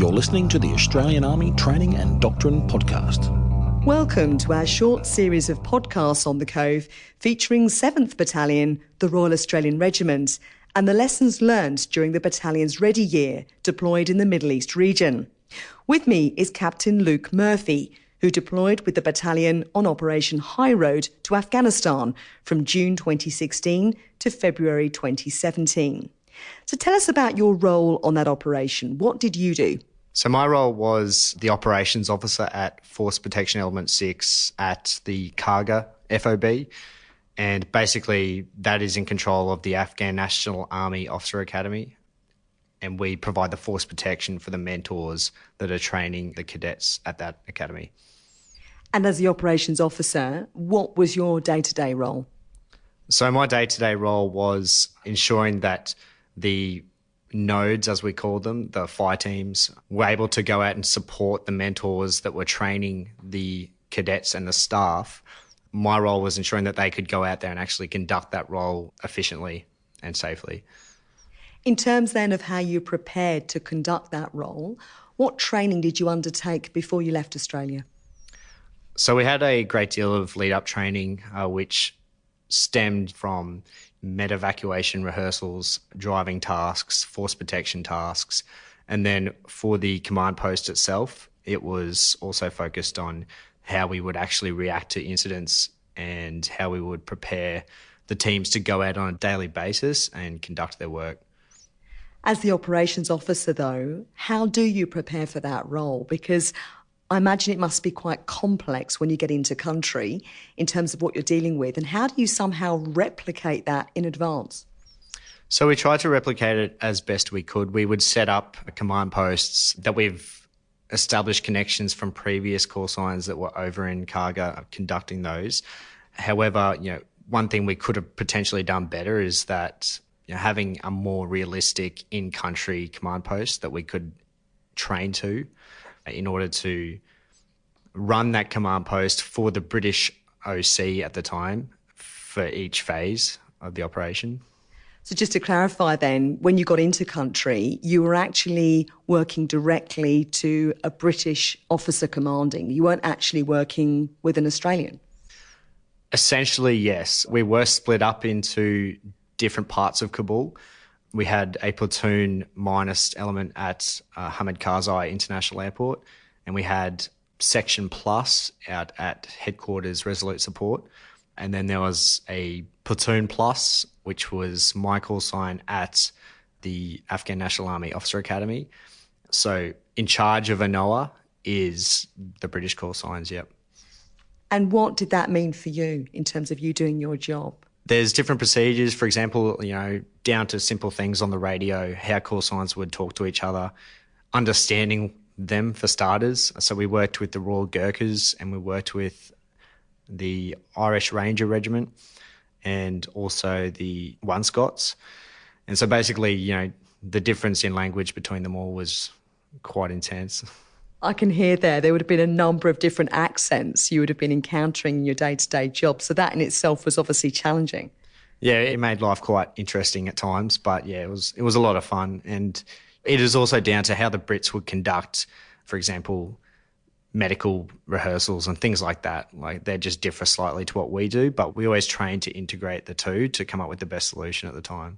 You're listening to the Australian Army Training and Doctrine Podcast. Welcome to our short series of podcasts on the Cove featuring 7th Battalion, the Royal Australian Regiment, and the lessons learned during the battalion's ready year deployed in the Middle East region. With me is Captain Luke Murphy, who deployed with the battalion on Operation HIGHROAD to Afghanistan from June 2016 to February 2017. So tell us about your role on that operation. What did you do? So my role was the operations officer at Force Protection Element 6 at the Karga FOB. And basically that is in control of the Afghan National Army Officer Academy. And we provide the force protection for the mentors that are training the cadets at that academy. And as the operations officer, what was your day-to-day role? So my day-to-day role was ensuring that the nodes, as we call them, the fire teams, were able to go out and support the mentors that were training the cadets and the staff. My role was ensuring that they could go out there and actually conduct that role efficiently and safely. In terms then of how you prepared to conduct that role, what training did you undertake before you left Australia? So we had a great deal of lead-up training, which stemmed from med evacuation rehearsals, driving tasks, force protection tasks. And then for the command post itself, it was also focused on how we would actually react to incidents and how we would prepare the teams to go out on a daily basis and conduct their work. As the operations officer, though, how do you prepare for that role? Because I imagine it must be quite complex when you get into country in terms of what you're dealing with. And how do you somehow replicate that in advance? So we tried to replicate it as best we could. We would set up command posts that we've established connections from previous call signs that were over in Karga conducting those. However, one thing we could have potentially done better is that having a more realistic in-country command post that we could train to in order to run that command post for the British OC at the time for each phase of the operation. So just to clarify then, when you got into country, you were actually working directly to a British officer commanding. You weren't actually working with an Australian. Essentially, yes. We were split up into different parts of Kabul. We had a platoon minus element at Hamid Karzai International Airport, and we had Section Plus out at Headquarters Resolute Support. And then there was a Platoon Plus, which was my call sign at the Afghan National Army Officer Academy. So in charge of ANOA is the British call signs, yep. And what did that mean for you in terms of you doing your job? There's different procedures, for example, down to simple things on the radio, how call signs would talk to each other, understanding them for starters. So we worked with the Royal Gurkhas and we worked with the Irish Ranger Regiment and also the One Scots. And so basically, the difference in language between them all was quite intense. I can hear there would have been a number of different accents you would have been encountering in your day-to-day job. So that in itself was obviously challenging. Yeah, it made life quite interesting at times, but yeah, it was a lot of fun. And it is also down to how the Brits would conduct, for example, medical rehearsals and things like that. Like they just differ slightly to what we do, but we always train to integrate the two to come up with the best solution at the time.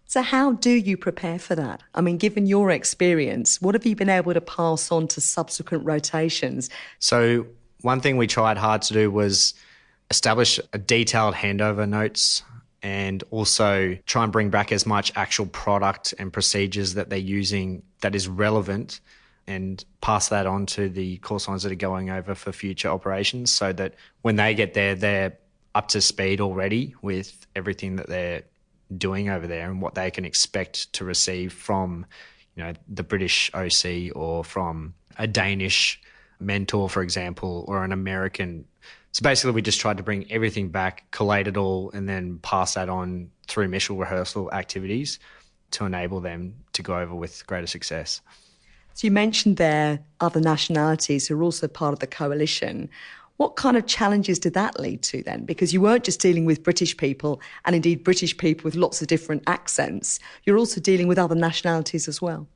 So how do you prepare for that? I mean, given your experience, what have you been able to pass on to subsequent rotations? So one thing we tried hard to do was establish a detailed handover notes and also try and bring back as much actual product and procedures that they're using that is relevant and pass that on to the call signs that are going over for future operations so that when they get there, they're up to speed already with everything that they're doing over there and what they can expect to receive from, the British OC or from a Danish mentor, for example, or an American. So basically we just tried to bring everything back, collate it all, and then pass that on through mission rehearsal activities to enable them to go over with greater success. So you mentioned there other nationalities who are also part of the coalition. What kind of challenges did that lead to then? Because you weren't just dealing with British people and indeed British people with lots of different accents. You're also dealing with other nationalities as well.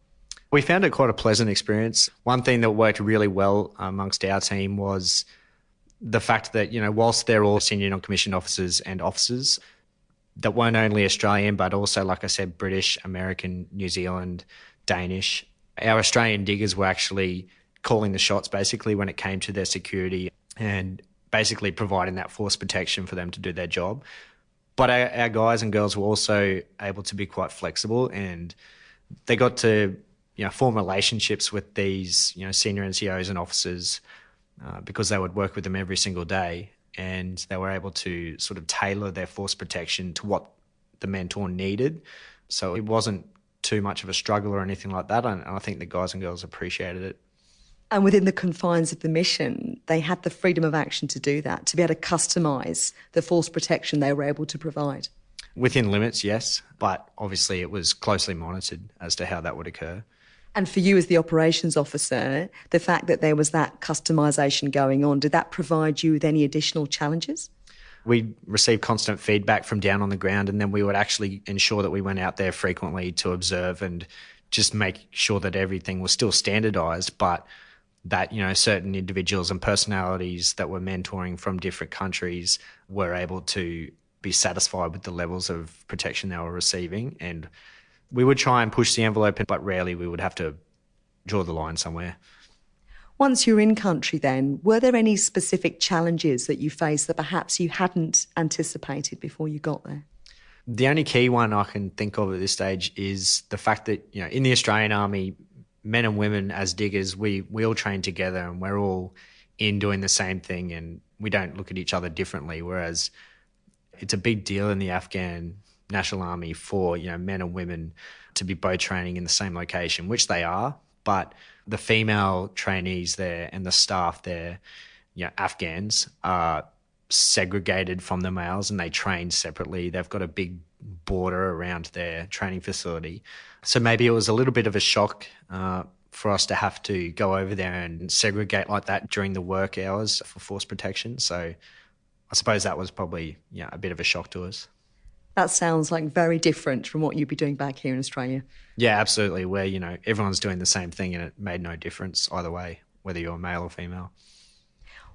We found it quite a pleasant experience. One thing that worked really well amongst our team was the fact that, whilst they're all senior non-commissioned officers and officers that weren't only Australian, but also, like I said, British, American, New Zealand, Danish, our Australian diggers were actually calling the shots basically when it came to their security and basically providing that force protection for them to do their job. But our guys and girls were also able to be quite flexible, and they got to form relationships with these senior NCOs and officers because they would work with them every single day, and they were able to sort of tailor their force protection to what the mentor needed. So it wasn't too much of a struggle or anything like that, and I think the guys and girls appreciated it. And within the confines of the mission, they had the freedom of action to do that, to be able to customise the force protection they were able to provide. Within limits, yes, but obviously it was closely monitored as to how that would occur. And for you as the operations officer, the fact that there was that customisation going on, did that provide you with any additional challenges? We received constant feedback from down on the ground, and then we would actually ensure that we went out there frequently to observe and just make sure that everything was still standardised, but that certain individuals and personalities that were mentoring from different countries were able to be satisfied with the levels of protection they were receiving. And we would try and push the envelope, but rarely we would have to draw the line somewhere. Once you're in country then, were there any specific challenges that you faced that perhaps you hadn't anticipated before you got there? The only key one I can think of at this stage is the fact that, in the Australian Army, men and women as diggers, we all train together and we're all in doing the same thing, and we don't look at each other differently, whereas it's a big deal in the Afghan National Army for men and women to be both training in the same location, which they are, but the female trainees there and the staff there, Afghans, are segregated from the males and they train separately. They've got a big border around their training facility. So maybe it was a little bit of a shock for us to have to go over there and segregate like that during the work hours for force protection. So I suppose that was probably a bit of a shock to us. That sounds like very different from what you'd be doing back here in Australia. Yeah, absolutely, where, everyone's doing the same thing and it made no difference either way, whether you're male or female.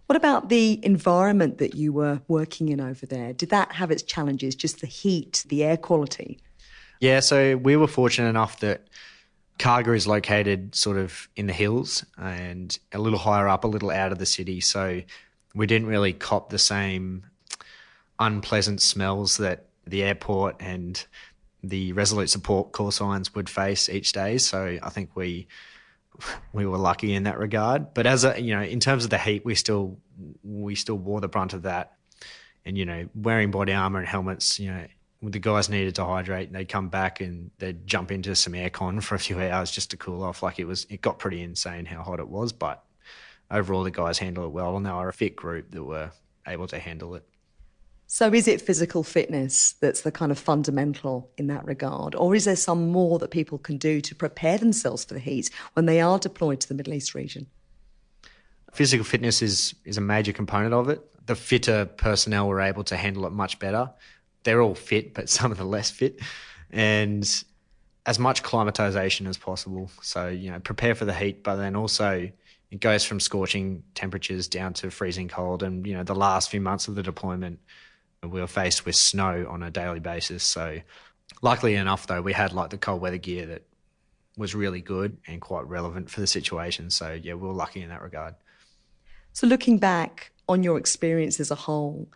What about the environment that you were working in over there? Did that have its challenges, just the heat, the air quality? Yeah, so we were fortunate enough that Karga is located sort of in the hills and a little higher up, a little out of the city. So we didn't really cop the same unpleasant smells that the airport and the Resolute Support call signs would face each day. So I think we were lucky in that regard. But in terms of the heat, we still wore the brunt of that. And, wearing body armor and helmets, the guys needed to hydrate, and they'd come back and they'd jump into some aircon for a few hours just to cool off. Like it got pretty insane how hot it was, but overall the guys handled it well, and they were a fit group that were able to handle it. So is it physical fitness that's the kind of fundamental in that regard? Or is there some more that people can do to prepare themselves for the heat when they are deployed to the Middle East region? Physical fitness is a major component of it. The fitter personnel were able to handle it much better. They're all fit, but some of the less fit. And as much climatisation as possible. So, prepare for the heat, but then also it goes from scorching temperatures down to freezing cold. And, the last few months of the deployment, we were faced with snow on a daily basis. So luckily enough, though, we had the cold weather gear that was really good and quite relevant for the situation. So, we were lucky in that regard. So looking back on your experience as a whole,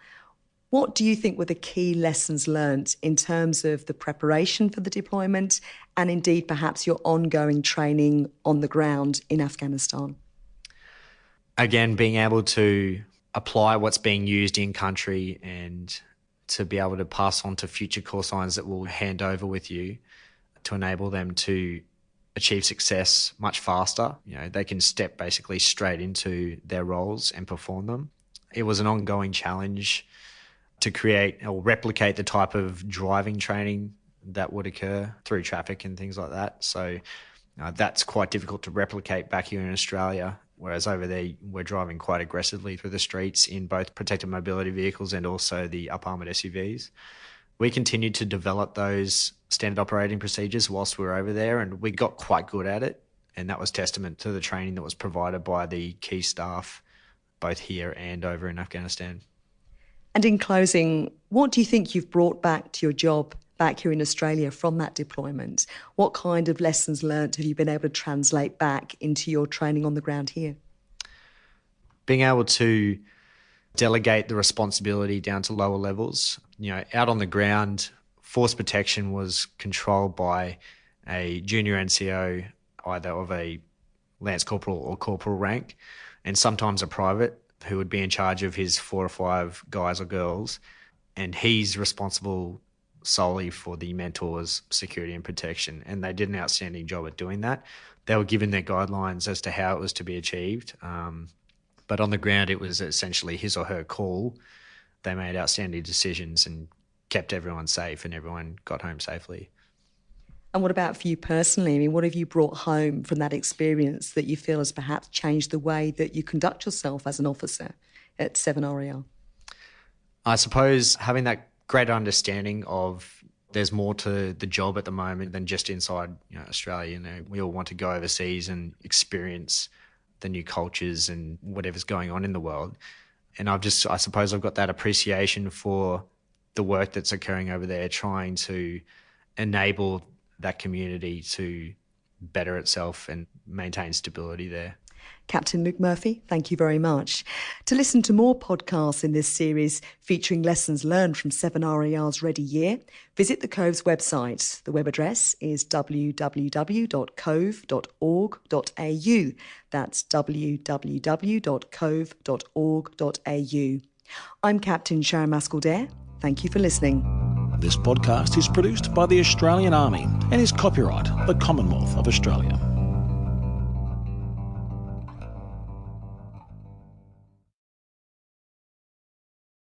what do you think were the key lessons learnt in terms of the preparation for the deployment and indeed perhaps your ongoing training on the ground in Afghanistan? Again, being able to apply what's being used in country and to be able to pass on to future call signs that will hand over with you to enable them to achieve success much faster. They can step basically straight into their roles and perform them. It was an ongoing challenge to create or replicate the type of driving training that would occur through traffic and things like that. So that's quite difficult to replicate back here in Australia. Whereas over there, we're driving quite aggressively through the streets in both protected mobility vehicles and also the up-armoured SUVs. We continued to develop those standard operating procedures whilst we were over there, and we got quite good at it. And that was testament to the training that was provided by the key staff, both here and over in Afghanistan. And in closing, what do you think you've brought back to your job back here in Australia from that deployment? What kind of lessons learnt have you been able to translate back into your training on the ground here? Being able to delegate the responsibility down to lower levels. Out on the ground, force protection was controlled by a junior NCO, either of a lance corporal or corporal rank, and sometimes a private who would be in charge of his 4 or 5 guys or girls. And he's responsible solely for the mentors, security and protection. And they did an outstanding job at doing that. They were given their guidelines as to how it was to be achieved. But on the ground, it was essentially his or her call. They made outstanding decisions and kept everyone safe, and everyone got home safely. And what about for you personally? I mean, what have you brought home from that experience that you feel has perhaps changed the way that you conduct yourself as an officer at 7RAR? I suppose having that greater understanding of there's more to the job at the moment than just inside Australia. We all want to go overseas and experience the new cultures and whatever's going on in the world. And I suppose I've got that appreciation for the work that's occurring over there, trying to enable that community to better itself and maintain stability there. Captain Luke Murphy, thank you very much. To listen to more podcasts in this series featuring lessons learned from 7RAR's Ready Year, visit the Cove's website. The web address is www.cove.org.au. That's www.cove.org.au. I'm Captain Sharon Maskell-Dare. Thank you for listening. This podcast is produced by the Australian Army and is copyright the Commonwealth of Australia.